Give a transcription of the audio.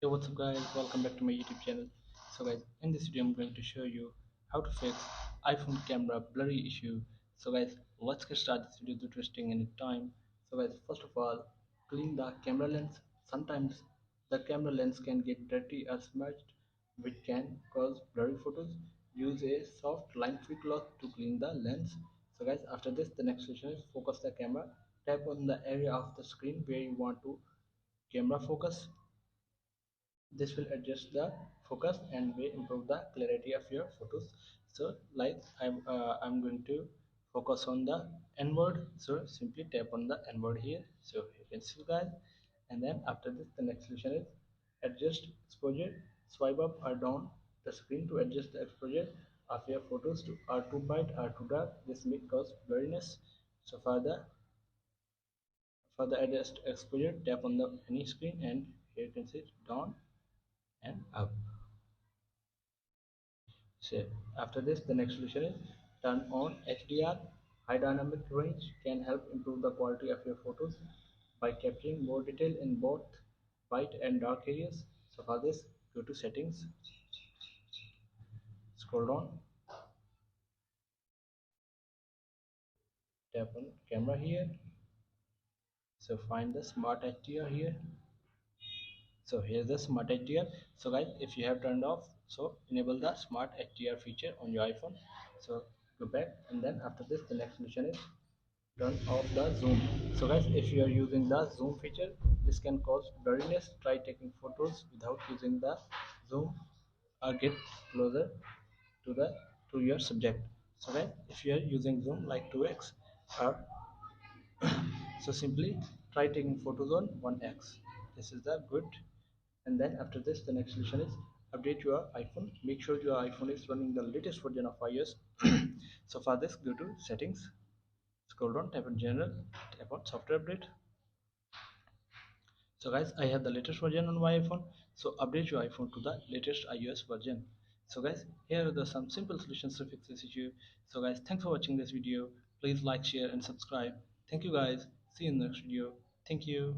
Hey, what's up guys, welcome back to my YouTube channel. So guys, in this video I'm going to show you how to fix iPhone camera blurry issue. So guys, let's get started this video without wasting any time. So guys, first of all, clean the camera lens. Sometimes the camera lens can get dirty or smudged, which can cause blurry photos. Use a soft lime-free cloth to clean the lens. So guys, after this the next session is focus the camera. Tap on the area of the screen where you want to camera focus. This will adjust the focus and will improve the clarity of your photos. So like I'm going to focus on the n word, so simply tap on the n word here, so you can see guys. And then after this the next solution is adjust exposure. Swipe up or down the screen to adjust the exposure of your photos to or too bright or too dark. This may cause blurriness. So for the adjust exposure, tap on the any screen and here you can see down and up. So after this, the next solution is turn on HDR. High dynamic range can help improve the quality of your photos by capturing more detail in both white and dark areas. So for this, go to settings, scroll down, tap on camera here. So find the smart HDR here. So here's the smart HDR. So guys, if you have turned off, so enable the smart HDR feature on your iPhone. So go back, and then after this the next solution is turn off the zoom. So guys, if you are using the zoom feature, this can cause blurriness. Try taking photos without using the zoom or get closer to the to your subject. So guys, if you are using zoom like 2x or so simply try taking photos on 1x. This is the good. And then after this the next solution is update your iPhone. Make sure your iPhone is running the latest version of iOS. So for this, go to settings, scroll down, tap on general, tap on software update. So guys, I have the latest version on my iPhone, so update your iPhone to the latest iOS version. So guys, here are the some simple solutions to fix this issue. So guys, thanks for watching this video. Please like, share and subscribe. Thank you guys. See you in the next video. Thank you.